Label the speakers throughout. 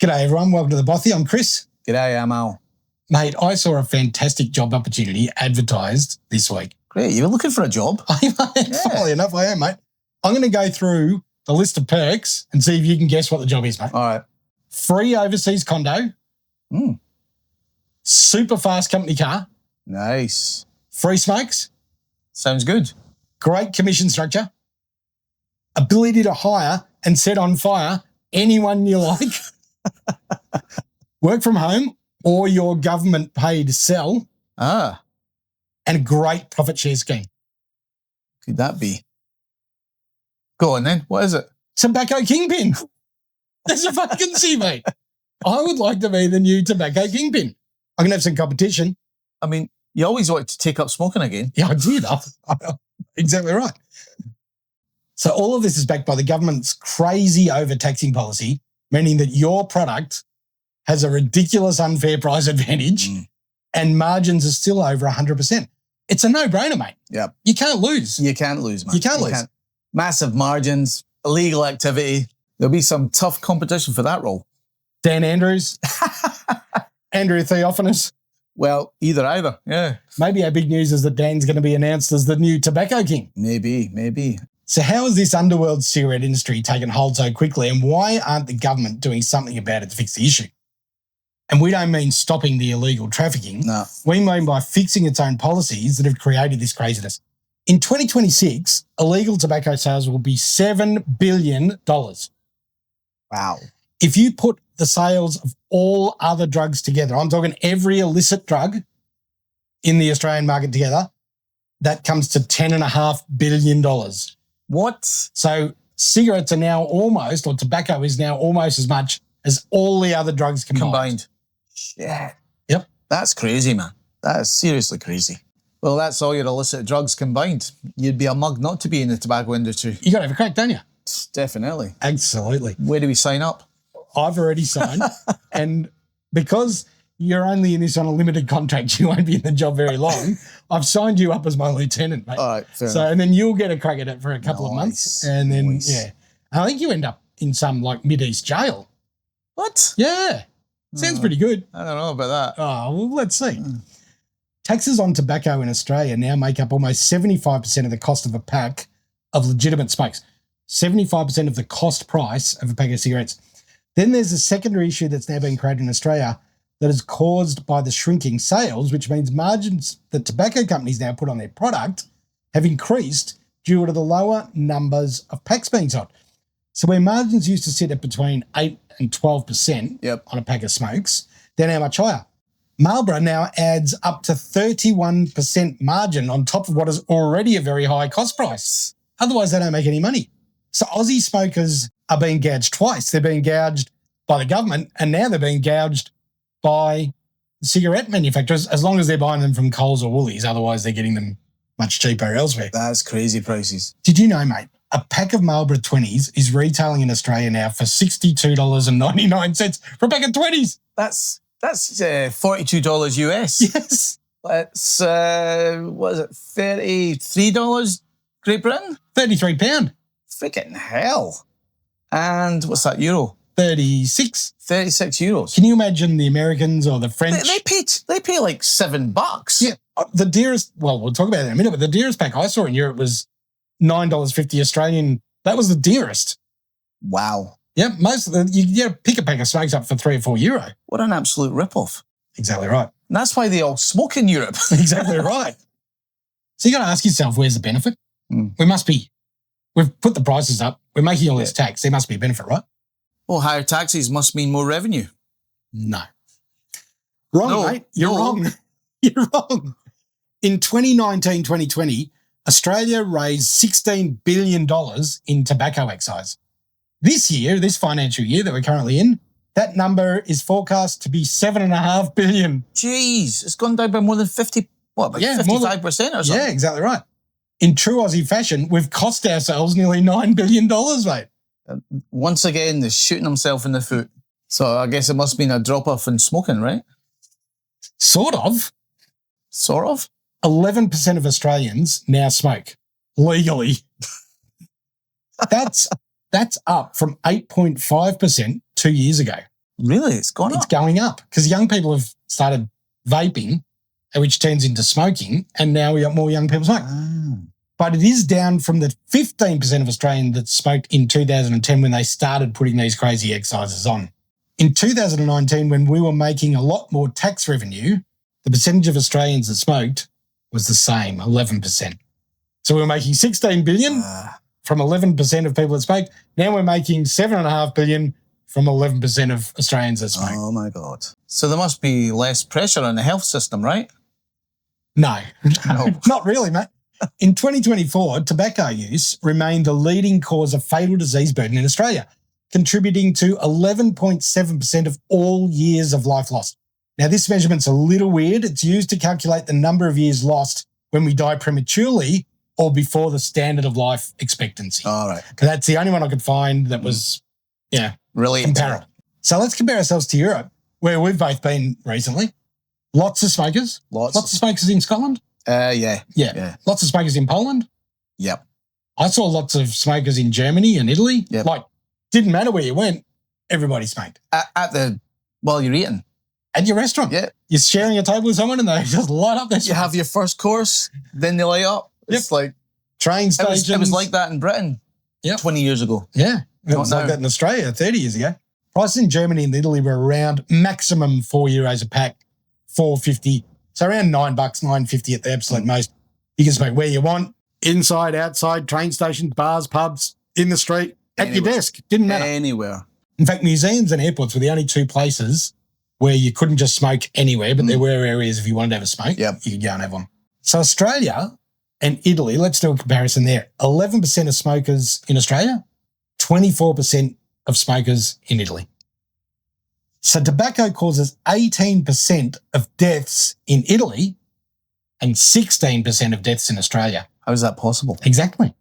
Speaker 1: G'day everyone, welcome to the Bothy. I'm Chris.
Speaker 2: G'day, I'm Al.
Speaker 1: Mate, I saw a fantastic job opportunity advertised this week.
Speaker 2: Great, you were looking for a job?
Speaker 1: Funnily enough, I am, mate. I'm going to go through the list of perks and see if you can guess what the job is, mate.
Speaker 2: All right.
Speaker 1: Free overseas condo. Super fast company car.
Speaker 2: Nice.
Speaker 1: Free smokes.
Speaker 2: Sounds good.
Speaker 1: Great commission structure. Ability to hire and set on fire anyone you like. Work from home or your government paid sell.
Speaker 2: Ah.
Speaker 1: And a great profit share scheme.
Speaker 2: Could that be? Go on then. What is it?
Speaker 1: Tobacco kingpin. There's a vacancy, mate. I would like to be the new tobacco kingpin. I can have some competition.
Speaker 2: I mean, you always wanted to take up smoking again.
Speaker 1: Yeah, I did. Exactly right. So all of this is backed by the government's crazy overtaxing policy, meaning that your product has a ridiculous unfair price advantage and margins are still over 100%. It's a no-brainer, mate.
Speaker 2: Yep.
Speaker 1: You can't lose.
Speaker 2: You can't lose, man.
Speaker 1: You can't lose.
Speaker 2: Massive margins, illegal activity. There'll be some tough competition for that role.
Speaker 1: Dan Andrews, Andrew Theophanous.
Speaker 2: Well, either, yeah.
Speaker 1: Maybe our big news is that Dan's going to be announced as the new tobacco king.
Speaker 2: Maybe.
Speaker 1: So how has this underworld cigarette industry taken hold so quickly, and why aren't the government doing something about it to fix the issue? And we don't mean stopping the illegal trafficking.
Speaker 2: No.
Speaker 1: We mean by fixing its own policies that have created this craziness. In 2026, illegal tobacco sales will be $7 billion.
Speaker 2: Wow.
Speaker 1: If you put the sales of all other drugs together, I'm talking every illicit drug in the Australian market together, that comes to $10.5 billion.
Speaker 2: What?
Speaker 1: So cigarettes are now almost, or tobacco is now almost as much as all the other drugs combined.
Speaker 2: Shit.
Speaker 1: Yep.
Speaker 2: That's crazy, man. That is seriously crazy. Well, that's all your illicit drugs combined. You'd be a mug not to be in the tobacco industry.
Speaker 1: You got to have a crack, don't you?
Speaker 2: Definitely.
Speaker 1: Absolutely.
Speaker 2: Where do we sign up?
Speaker 1: I've already signed. And because you're only in this on a limited contract, you won't be in the job very long, I've signed you up as my lieutenant, mate.
Speaker 2: All right, fair enough.
Speaker 1: And then you'll get a crack at it for a couple of months. And then, I think you end up in some like Mid-East jail.
Speaker 2: What?
Speaker 1: Yeah. Sounds pretty good.
Speaker 2: I don't know about that.
Speaker 1: Oh, well, let's see. Taxes on tobacco in Australia now make up almost 75% of the cost of a pack of legitimate smokes. 75% of the cost price of a pack of cigarettes. Then there's a secondary issue that's now been created in Australia that is caused by the shrinking sales, which means margins that tobacco companies now put on their product have increased due to the lower numbers of packs being sold. So where margins used to sit at between 8 and 12% on a pack of smokes, they're now much higher. Marlboro now adds up to 31% margin on top of what is already a very high cost price. Otherwise, they don't make any money. So Aussie smokers are being gouged twice. They're being gouged by the government and now they're being gouged by cigarette manufacturers as long as they're buying them from Coles or Woolies. Otherwise, they're getting them much cheaper elsewhere.
Speaker 2: That's crazy prices.
Speaker 1: Did you know, mate, a pack of Marlboro 20s is retailing in Australia now for $62.99 for a pack of 20s.
Speaker 2: That's $42 US.
Speaker 1: Yes.
Speaker 2: That's, what is it, $33 Great Britain?
Speaker 1: £33.
Speaker 2: Freaking hell. And what's that, euro?
Speaker 1: 36.
Speaker 2: 36 euros.
Speaker 1: Can you imagine the Americans or the French?
Speaker 2: They pay like $7.
Speaker 1: Yeah. The dearest, well, we'll talk about that in a minute, but the dearest pack I saw in Europe was $9.50 Australian. That was the dearest.
Speaker 2: Wow.
Speaker 1: Yeah, most of the, you get pick a pack of smokes up for €3 or €4.
Speaker 2: What an absolute rip-off.
Speaker 1: Exactly right.
Speaker 2: And that's why they all smoke in Europe.
Speaker 1: Exactly right. So you got to ask yourself, where's the benefit? We've put the prices up. We're making all this tax. There must be a benefit, right?
Speaker 2: Well, higher taxes must mean more revenue.
Speaker 1: No. Wrong, mate. You're wrong. You're wrong. In 2019, 2020, Australia raised $16 billion in tobacco excise. This year, this financial year that we're currently in, that number is forecast to be $7.5 billion.
Speaker 2: Jeez, it's gone down by more than 55% or something?
Speaker 1: Yeah, exactly right. In true Aussie fashion, we've cost ourselves nearly $9 billion, mate.
Speaker 2: Once again, they're shooting themselves in the foot. So I guess it must have been a drop-off in smoking, right?
Speaker 1: Sort of.
Speaker 2: Sort of?
Speaker 1: 11% of Australians now smoke legally. That's up from 8.5% 2 years ago.
Speaker 2: Really? It's gone
Speaker 1: It's
Speaker 2: up?
Speaker 1: going up because young people have started vaping, which turns into smoking, and now we got more young people smoking.
Speaker 2: Ah.
Speaker 1: But it is down from the 15% of Australians that smoked in 2010 when they started putting these crazy excises on. In 2019, when we were making a lot more tax revenue, the percentage of Australians that smoked was the same, 11%. So we were making 16 billion from 11% of people that smoked. Now we're making 7.5 billion from 11% of Australians that smoke.
Speaker 2: Oh, my God. So there must be less pressure on the health system, right?
Speaker 1: No,
Speaker 2: No.
Speaker 1: not really, mate. In 2024, tobacco use remained the leading cause of fatal disease burden in Australia, contributing to 11.7% of all years of life lost. Now, this measurement's a little weird. It's used to calculate the number of years lost when we die prematurely or before the standard of life expectancy.
Speaker 2: All right.
Speaker 1: That's the only one I could find that was,
Speaker 2: Really
Speaker 1: comparable. So let's compare ourselves to Europe, where we've both been recently. Lots of smokers.
Speaker 2: Lots
Speaker 1: of smokers in Scotland.
Speaker 2: Yeah.
Speaker 1: Lots of smokers in Poland.
Speaker 2: Yep.
Speaker 1: I saw lots of smokers in Germany and Italy.
Speaker 2: Yep.
Speaker 1: Like, didn't matter where you went, everybody smoked.
Speaker 2: While you're eating.
Speaker 1: At your restaurant.
Speaker 2: Yeah.
Speaker 1: You're sharing a table with someone and they just light up their
Speaker 2: You have your first course, then they light up. It's like
Speaker 1: train stations.
Speaker 2: It was like that in Britain 20 years ago.
Speaker 1: Yeah. It was like that in Australia 30 years ago. Prices in Germany and Italy were around maximum €4 a pack, $4.50. So around $9, $9.50 at the absolute most. You can smoke where you want, inside, outside, train stations, bars, pubs, in the street, at your desk. Didn't matter.
Speaker 2: Anywhere.
Speaker 1: In fact, museums and airports were the only two places where you couldn't just smoke anywhere, but there were areas if you wanted to have a smoke, you could go and have one. So Australia and Italy, let's do a comparison there. 11% of smokers in Australia, 24% of smokers in Italy. So tobacco causes 18% of deaths in Italy and 16% of deaths in Australia.
Speaker 2: How is that possible?
Speaker 1: Exactly.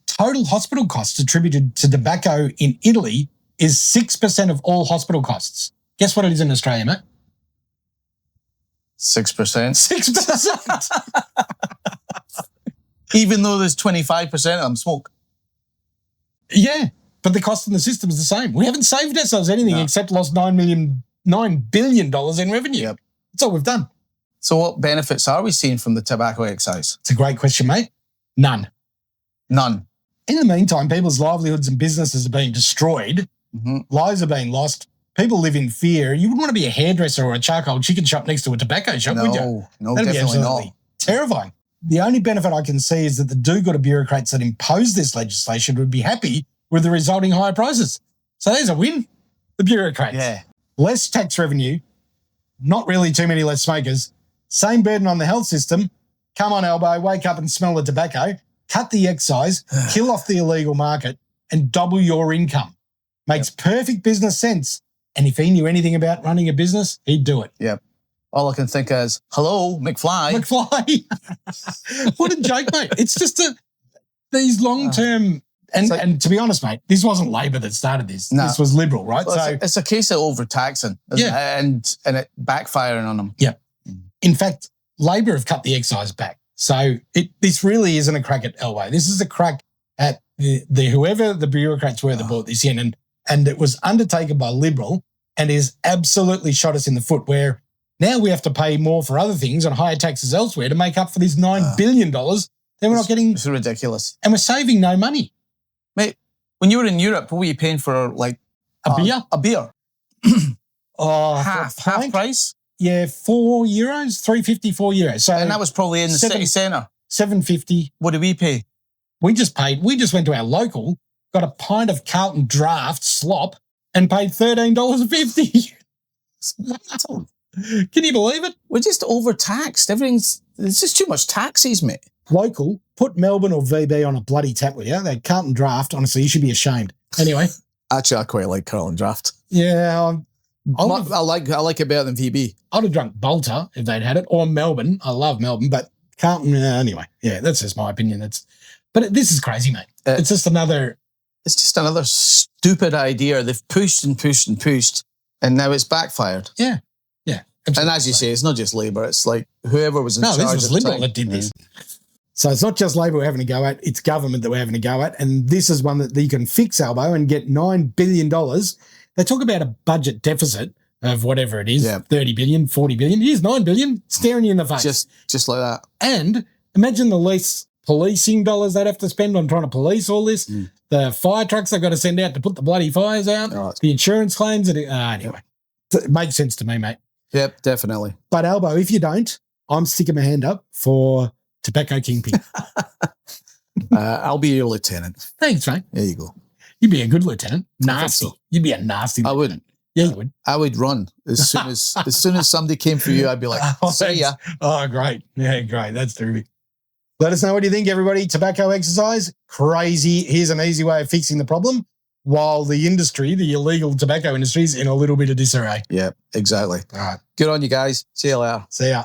Speaker 1: Total hospital costs attributed to tobacco in Italy is 6% of all hospital costs. Guess what it is in Australia, mate?
Speaker 2: 6%.
Speaker 1: 6%.
Speaker 2: Even though there's 25% of them smoke.
Speaker 1: Yeah, but the cost in the system is the same. We haven't saved ourselves anything except lost $9 billion in revenue.
Speaker 2: Yep.
Speaker 1: That's all we've done.
Speaker 2: So what benefits are we seeing from the tobacco excise?
Speaker 1: It's a great question, mate. None.
Speaker 2: None.
Speaker 1: In the meantime, people's livelihoods and businesses are being destroyed. Lives are being lost. People live in fear. You wouldn't want to be a hairdresser or a charcoal chicken shop next to a tobacco shop, would you?
Speaker 2: No,
Speaker 1: That'd be
Speaker 2: definitely
Speaker 1: absolutely
Speaker 2: not.
Speaker 1: terrifying. The only benefit I can see is that the do-gooder bureaucrats that impose this legislation would be happy with the resulting higher prices. So there's a win. The bureaucrats.
Speaker 2: Yeah.
Speaker 1: Less tax revenue, not really too many less smokers, same burden on the health system. Come on, Elbow, wake up and smell the tobacco, cut the excise, kill off the illegal market, and double your income. Makes perfect business sense. And if he knew anything about running a business, he'd do it.
Speaker 2: Yep. All I can think is, hello, McFly.
Speaker 1: McFly. What a joke, mate. It's just these long-term... And to be honest, mate, this wasn't Labor that started this. No. This was Liberal, right?
Speaker 2: Well, it's a case of overtaxing, isn't it? And it backfiring on them.
Speaker 1: Yeah. In fact, Labor have cut the excise back. So this really isn't a crack at Elway. This is a crack at the whoever the bureaucrats were that brought this in. And it was undertaken by Liberal and is absolutely shot us in the foot where now we have to pay more for other things and higher taxes elsewhere to make up for this $9 billion. Then we're not getting...
Speaker 2: It's ridiculous.
Speaker 1: And we're saving no money.
Speaker 2: Mate, when you were in Europe, what were you paying for, like...
Speaker 1: A beer?
Speaker 2: A beer.
Speaker 1: Half
Speaker 2: price?
Speaker 1: Yeah, €4, €3.50, €4. So,
Speaker 2: and that was probably in the city centre.
Speaker 1: $7.50.
Speaker 2: What did we pay?
Speaker 1: We just went to our local, got a pint of Carlton Draft slop and paid $13.50. Can you believe it?
Speaker 2: We're just overtaxed. There's just too much taxes, mate.
Speaker 1: Local, put Melbourne or VB on a bloody tap with you. That Carlton Draft, honestly, you should be ashamed. Anyway.
Speaker 2: Actually, I quite like Carlton Draft.
Speaker 1: Yeah.
Speaker 2: I like it better than VB.
Speaker 1: I'd have drunk Bolter if they'd had it, or Melbourne. I love Melbourne, but Carlton, anyway. Yeah, that's just my opinion. But this is crazy, mate. It's just another
Speaker 2: stupid idea. They've pushed and pushed and pushed, and now it's backfired.
Speaker 1: Yeah.
Speaker 2: And as you say, it's not just Labor. It's like whoever was in charge.
Speaker 1: No, this was Liberal that did this. So it's not just Labor we're having to go at, it's government that we're having to go at. And this is one that you can fix, Albo, and get $9 billion They talk about a budget deficit of whatever it is,
Speaker 2: Yeah.
Speaker 1: 30 billion, 40 billion. Here's 9 billion staring you in the face.
Speaker 2: Just like that.
Speaker 1: And imagine the less policing dollars they'd have to spend on trying to police all this. The fire trucks they've got to send out to put the bloody fires out, the insurance claims. Anyway, it makes sense to me, mate.
Speaker 2: Yep, definitely.
Speaker 1: But Albo, if you don't, I'm sticking my hand up for Tobacco Kingpin.
Speaker 2: I'll be your lieutenant.
Speaker 1: Thanks, mate.
Speaker 2: There you go.
Speaker 1: You'd be a good lieutenant.
Speaker 2: I think
Speaker 1: Nasty.
Speaker 2: so.
Speaker 1: You'd be a nasty lieutenant.
Speaker 2: I wouldn't.
Speaker 1: Yeah, you would.
Speaker 2: I would run as soon as somebody came for you. I'd be like, see ya.
Speaker 1: Oh, great. Yeah, great. That's terrific. Let us know what you think, everybody. Tobacco exercise, crazy. Here's an easy way of fixing the problem while the industry, the illegal tobacco industry, is in a little bit of disarray.
Speaker 2: Yeah, exactly.
Speaker 1: All right.
Speaker 2: Good on you guys. See you later.
Speaker 1: See ya.